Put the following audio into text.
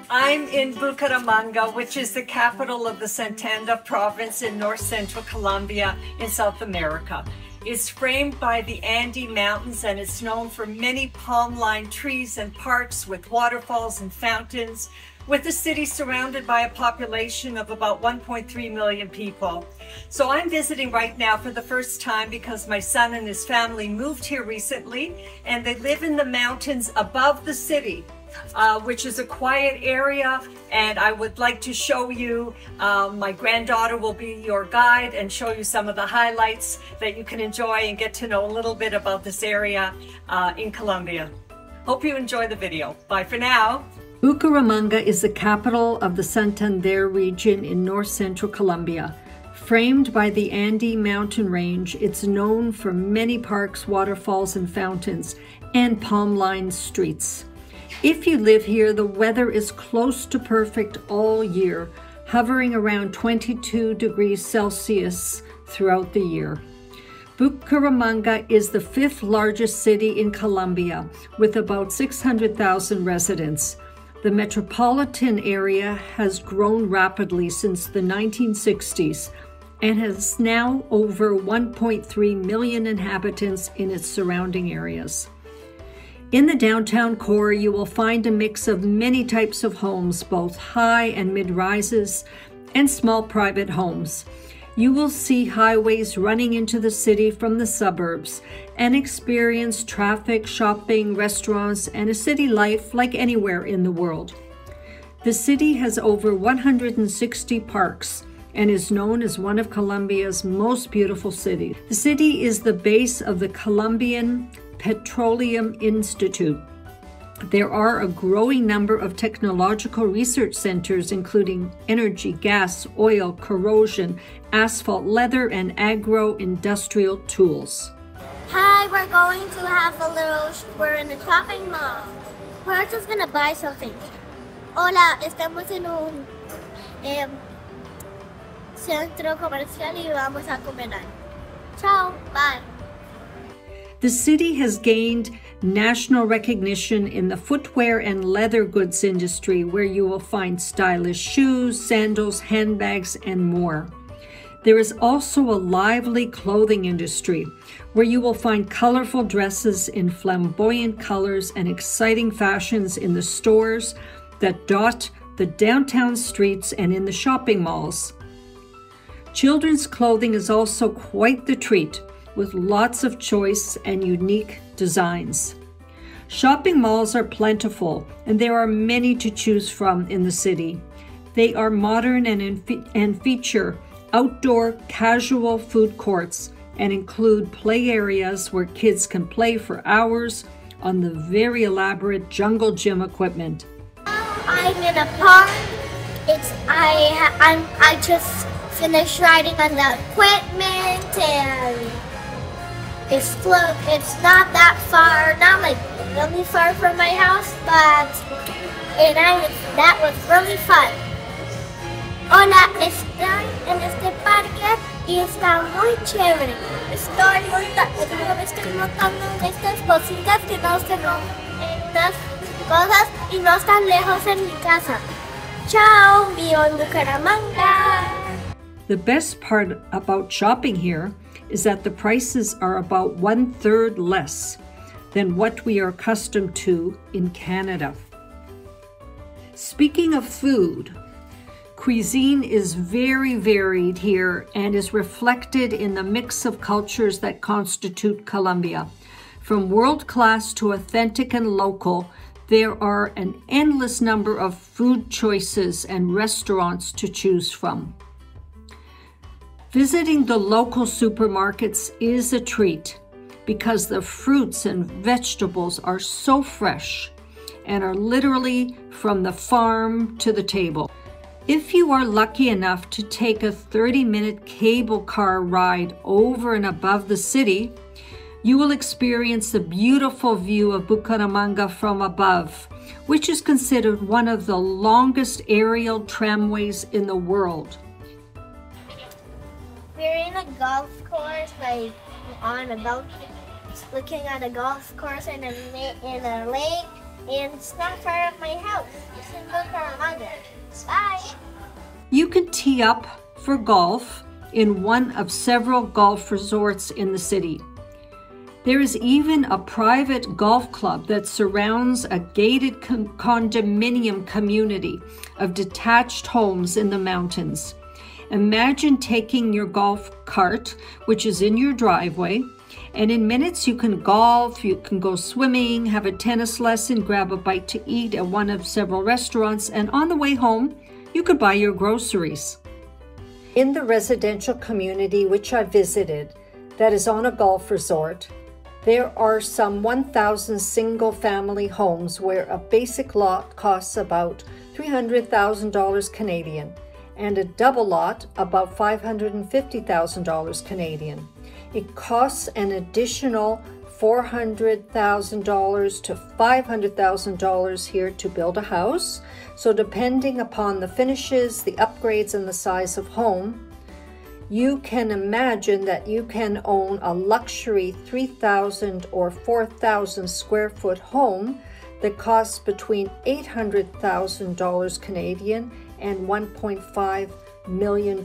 I'm in Bucaramanga, which is the capital of the Santander province in north central Colombia in South America. It's framed by the Andes Mountains and it's known for many palm-lined trees and parks with waterfalls and fountains, with the city surrounded by a population of about 1.3 million people. So I'm visiting right now for the first time because my son and his family moved here recently and they live in the mountains above the city. Which is a quiet area, and I would like to show you, my granddaughter will be your guide and show you some of the highlights that you can enjoy and get to know a little bit about this area in Colombia. Hope you enjoy the video. Bye for now. Bucaramanga is the capital of the Santander region in north central Colombia. Framed by the Andes mountain range, it's known for many parks, waterfalls, and fountains, and palm-lined streets. If you live here, the weather is close to perfect all year, hovering around 22 degrees Celsius throughout the year. Bucaramanga is the 5th largest city in Colombia, with about 600,000 residents. The metropolitan area has grown rapidly since the 1960s and has now over 1.3 million inhabitants in its surrounding areas. In the downtown core, you will find a mix of many types of homes, both high and mid-rises, and small private homes. You will see highways running into the city from the suburbs and experience traffic, shopping, restaurants, and a city life like anywhere in the world. The city has over 160 parks and is known as one of Colombia's most beautiful cities. The city is the base of the Colombian Petroleum Institute. There are a growing number of technological research centers, including energy, gas, oil, corrosion, asphalt, leather, and agro-industrial tools. Hi, we're going to have we're in the shopping mall. We're just gonna buy something. Hola, estamos en un centro comercial y vamos a comer. Ciao, bye. The city has gained national recognition in the footwear and leather goods industry, where you will find stylish shoes, sandals, handbags, and more. There is also a lively clothing industry, where you will find colorful dresses in flamboyant colors and exciting fashions in the stores that dot the downtown streets and in the shopping malls. Children's clothing is also quite the treat, with lots of choice and unique designs. Shopping malls are plentiful, and there are many to choose from in the city. They are modern and feature outdoor casual food courts and include play areas where kids can play for hours on the very elaborate jungle gym equipment. I'm in a park. I just finished riding on the equipment and it's not that far, not like really far from my house, but that was really fun. Hola, estoy en este parque y está muy chévere. Estoy montando estas cositas que no se rompen, estas cosas y no están lejos en mi casa. Ciao, vivo en Bucaramanga. The best part about shopping here is that the prices are about 1/3 less than what we are accustomed to in Canada. Speaking of food, cuisine is very varied here and is reflected in the mix of cultures that constitute Colombia. From world-class to authentic and local, there are an endless number of food choices and restaurants to choose from. Visiting the local supermarkets is a treat because the fruits and vegetables are so fresh and are literally from the farm to the table. If you are lucky enough to take a 30-minute cable car ride over and above the city, you will experience the beautiful view of Bucaramanga from above, which is considered one of the longest aerial tramways in the world. We're in a golf course, on a boat, looking at a golf course in a lake, And it's not far from my house. You can look around it. Bye. You can tee up for golf in one of several golf resorts in the city. There is even a private golf club that surrounds a gated condominium community of detached homes in the mountains. Imagine taking your golf cart, which is in your driveway, and in minutes you can golf, you can go swimming, have a tennis lesson, grab a bite to eat at one of several restaurants, and on the way home, you could buy your groceries. In the residential community which I visited, that is on a golf resort, there are some 1,000 single-family homes where a basic lot costs about $300,000 Canadian and a double lot about $550,000 Canadian. It costs an additional $400,000 to $500,000 here to build a house. So depending upon the finishes, the upgrades, and the size of home, you can imagine that you can own a luxury 3,000 or 4,000 square foot home that costs between $800,000 Canadian and $1.5 million.